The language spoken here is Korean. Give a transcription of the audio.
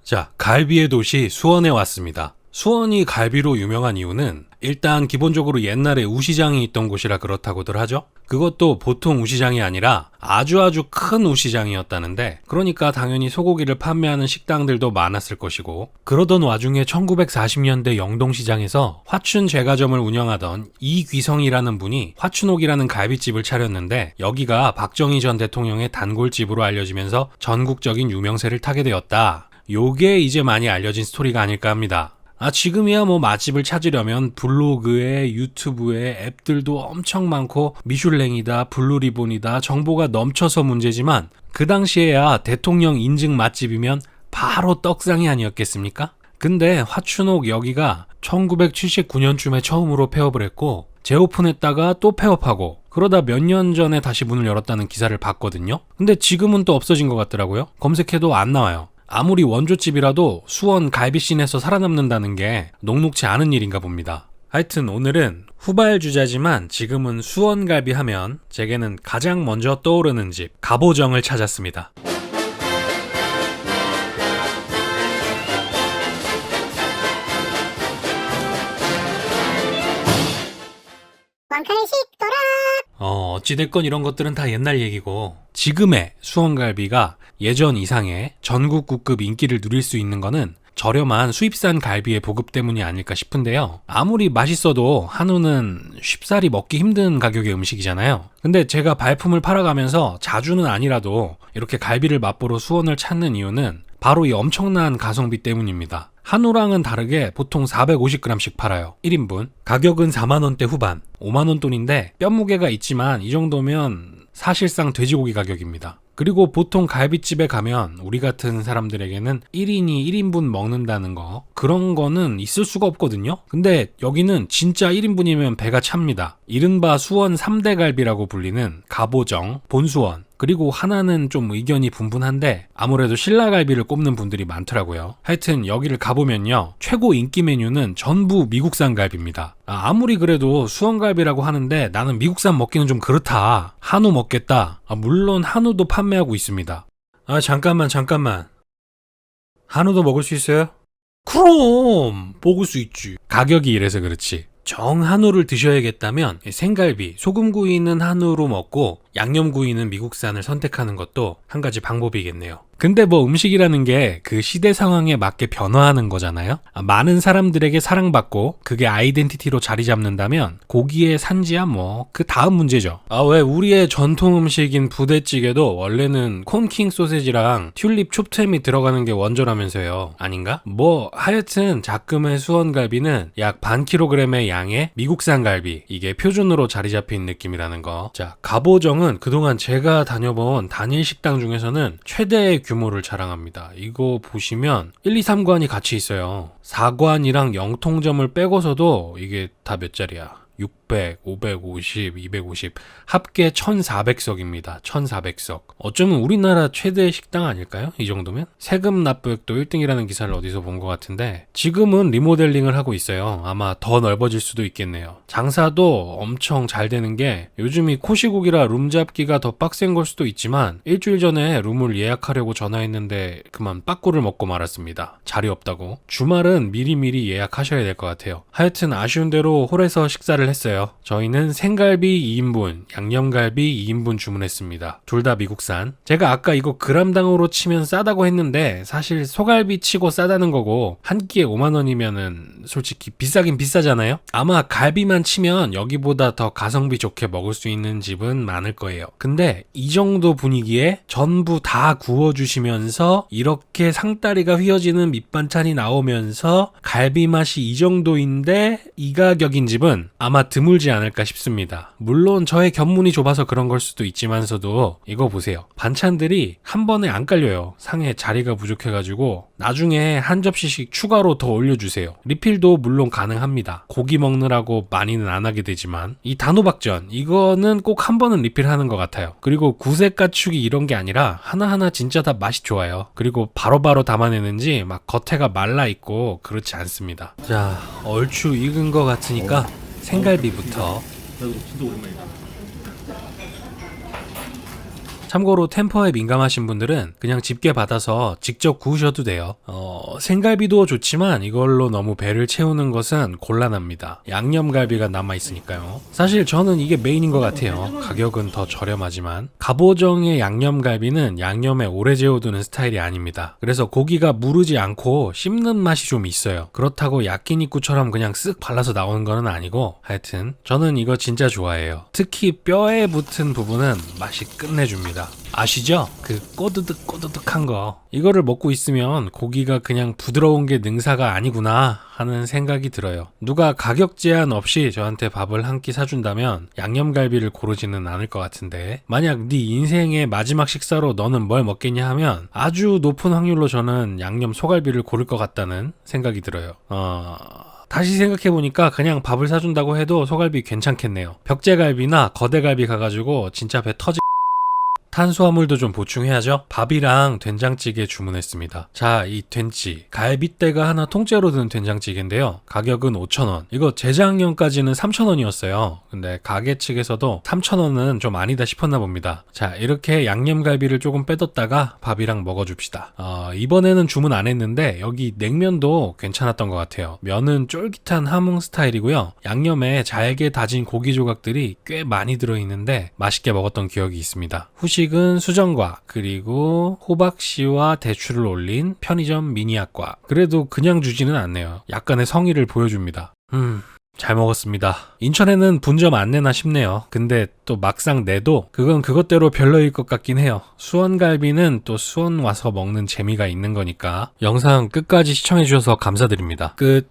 자, 갈비의 도시 수원에 왔습니다. 수원이 갈비로 유명한 이유는 일단 기본적으로 옛날에 우시장이 있던 곳이라 그렇다고들 하죠. 그것도 보통 우시장이 아니라 아주 큰 우시장이었다는데, 그러니까 당연히 소고기를 판매하는 식당들도 많았을 것이고, 그러던 와중에 1940년대 영동시장에서 화춘 제과점을 운영하던 이귀성이라는 분이 화춘옥이라는 갈비집을 차렸는데, 여기가 박정희 전 대통령의 단골집으로 알려지면서 전국적인 유명세를 타게 되었다. 요게 이제 많이 알려진 스토리가 아닐까 합니다. 지금이야 뭐 맛집을 찾으려면 블로그에 유튜브에 앱들도 엄청 많고 미슐랭이다 블루리본이다 정보가 넘쳐서 문제지만, 그 당시에야 대통령 인증 맛집이면 바로 떡상이 아니었겠습니까? 근데 화춘옥 여기가 1979년쯤에 처음으로 폐업을 했고, 재오픈했다가 또 폐업하고, 그러다 몇 년 전에 다시 문을 열었다는 기사를 봤거든요. 근데 지금은 또 없어진 것 같더라고요. 검색해도 안 나와요. 아무리 원조집이라도 수원 갈비씬에서 살아남는다는 게 녹록지 않은 일인가 봅니다. 하여튼 오늘은 후발주자지만 지금은 수원갈비 하면 제게는 가장 먼저 떠오르는 집 갑오정을 찾았습니다. 왕칼식 도락. 어찌됐건 이런 것들은 다 옛날 얘기고, 지금의 수원갈비가 예전 이상의 전국구급 인기를 누릴 수 있는 거는 저렴한 수입산 갈비의 보급 때문이 아닐까 싶은데요. 아무리 맛있어도 한우는 쉽사리 먹기 힘든 가격의 음식이잖아요. 근데 제가 발품을 팔아가면서 자주는 아니라도 이렇게 갈비를 맛보러 수원을 찾는 이유는 바로 이 엄청난 가성비 때문입니다. 한우랑은 다르게 보통 450g씩 팔아요. 1인분. 가격은 4만원대 후반, 5만원 돈인데 뼈무게가 있지만 이 정도면 사실상 돼지고기 가격입니다. 그리고 보통 갈비집에 가면 우리 같은 사람들에게는 1인이 1인분 먹는다는 거, 그런 거는 있을 수가 없거든요. 근데 여기는 진짜 1인분이면 배가 찹니다. 이른바 수원 3대 갈비라고 불리는 갑오정, 본수원, 그리고 하나는 좀 의견이 분분한데 아무래도 신라갈비를 꼽는 분들이 많더라고요. 하여튼 여기를 가보면요, 최고 인기 메뉴는 전부 미국산 갈비입니다. 아무리 그래도 수원갈비라고 하는데 나는 미국산 먹기는 좀 그렇다, 한우 먹겠다. 물론 한우도 판매하고 있습니다. 잠깐만 한우도 먹을 수 있어요? 그럼 먹을 수 있지. 가격이 이래서 그렇지. 정한우를 드셔야겠다면 생갈비, 소금구이 있는 한우로 먹고 양념구이는 미국산을 선택하는 것도 한 가지 방법이겠네요. 근데 뭐 음식이라는 게 그 시대 상황에 맞게 변화하는 거잖아요. 많은 사람들에게 사랑받고 그게 아이덴티티로 자리 잡는다면 고기의 산지야 뭐 그 다음 문제죠. 왜 우리의 전통 음식인 부대찌개도 원래는 콘킹 소세지랑 튤립 촉템이 들어가는 게 원조라면서요. 아닌가? 뭐 하여튼 작금의 수원갈비는 약 반 킬로그램의 양의 미국산 갈비, 이게 표준으로 자리 잡힌 느낌이라는 거. 자, 갑오정은 그동안 제가 다녀본 단일 식당 중에서는 최대의 규모를 자랑합니다. 이거 보시면 1, 2, 3관이 같이 있어요. 4관이랑 영통점을 빼고서도 이게 다 몇 자리야? 600, 550, 250, 합계 1400석입니다. 1400석. 어쩌면 우리나라 최대 식당 아닐까요? 이 정도면? 세금 납부액도 1등이라는 기사를 어디서 본 것 같은데 지금은 리모델링을 하고 있어요. 아마 더 넓어질 수도 있겠네요. 장사도 엄청 잘 되는 게, 요즘이 코시국이라 룸 잡기가 더 빡센 걸 수도 있지만 일주일 전에 룸을 예약하려고 전화했는데 그만 빠꾸를 먹고 말았습니다. 자리 없다고. 주말은 미리미리 예약하셔야 될 것 같아요. 하여튼 아쉬운 대로 홀에서 식사를 했어요. 저희는 생갈비 2인분, 양념갈비 2인분 주문했습니다. 둘 다 미국산. 제가 아까 이거 그람당으로 치면 싸다고 했는데 사실 소갈비 치고 싸다는 거고, 한 끼에 5만원이면은 솔직히 비싸긴 비싸잖아요. 아마 갈비만 치면 여기보다 더 가성비 좋게 먹을 수 있는 집은 많을 거예요. 근데 이 정도 분위기에 전부 다 구워주시면서 이렇게 상다리가 휘어지는 밑반찬이 나오면서 갈비 맛이 이 정도인데 이 가격인 집은 아마 드물지 않을까 싶습니다. 물론 저의 견문이 좁아서 그런 걸 수도 있지만서도 이거 보세요. 반찬들이 한 번에 안 깔려요. 상에 자리가 부족해가지고 나중에 한 접시씩 추가로 더 올려주세요. 리필도 물론 가능합니다. 고기 먹느라고 많이는 안 하게 되지만 이 단호박전, 이거는 꼭 한 번은 리필하는 것 같아요. 그리고 구색 가축이 이런 게 아니라 하나하나 진짜 다 맛이 좋아요. 그리고 바로바로 담아내는지 막 겉에가 말라있고 그렇지 않습니다. 자, 얼추 익은 것 같으니까 생갈비부터. 참고로 템퍼에 민감하신 분들은 그냥 집게 받아서 직접 구우셔도 돼요. 생갈비도 좋지만 이걸로 너무 배를 채우는 것은 곤란합니다. 양념갈비가 남아있으니까요. 사실 저는 이게 메인인 것 같아요. 가격은 더 저렴하지만. 갑오정의 양념갈비는 양념에 오래 재워두는 스타일이 아닙니다. 그래서 고기가 무르지 않고 씹는 맛이 좀 있어요. 그렇다고 야끼니쿠처럼 그냥 쓱 발라서 나오는 건 아니고, 하여튼 저는 이거 진짜 좋아해요. 특히 뼈에 붙은 부분은 맛이 끝내줍니다. 아시죠? 그 꼬드득 꼬드득한 거. 이거를 먹고 있으면 고기가 그냥 부드러운 게 능사가 아니구나 하는 생각이 들어요. 누가 가격 제한 없이 저한테 밥을 한 끼 사준다면 양념갈비를 고르지는 않을 것 같은데, 만약 네 인생의 마지막 식사로 너는 뭘 먹겠냐 하면 아주 높은 확률로 저는 양념 소갈비를 고를 것 같다는 생각이 들어요. 다시 생각해보니까 그냥 밥을 사준다고 해도 소갈비 괜찮겠네요. 벽제갈비나 거대갈비 가가지고 진짜 배 터지. 탄수화물도 좀 보충해야죠. 밥이랑 된장찌개 주문했습니다. 자, 이 된찌 갈비대가 하나 통째로 든 된장찌개인데요. 가격은 5,000원. 이거 재작년까지는 3,000원이었어요. 근데 가게 측에서도 3,000원은 좀 아니다 싶었나 봅니다. 자, 이렇게 양념갈비를 조금 빼뒀다가 밥이랑 먹어줍시다. 이번에는 주문 안 했는데 여기 냉면도 괜찮았던 것 같아요. 면은 쫄깃한 함흥 스타일이고요. 양념에 잘게 다진 고기 조각들이 꽤 많이 들어있는데 맛있게 먹었던 기억이 있습니다. 후식은 수정과 그리고 호박씨와 대추를 올린 편의점 미니학과. 그래도 그냥 주지는 않네요. 약간의 성의를 보여줍니다. 잘 먹었습니다. 인천에는 분점 안 내나 싶네요. 근데 또 막상 내도 그건 그것대로 별로일 것 같긴 해요. 수원갈비는 또 수원 와서 먹는 재미가 있는 거니까. 영상 끝까지 시청해주셔서 감사드립니다. 끝.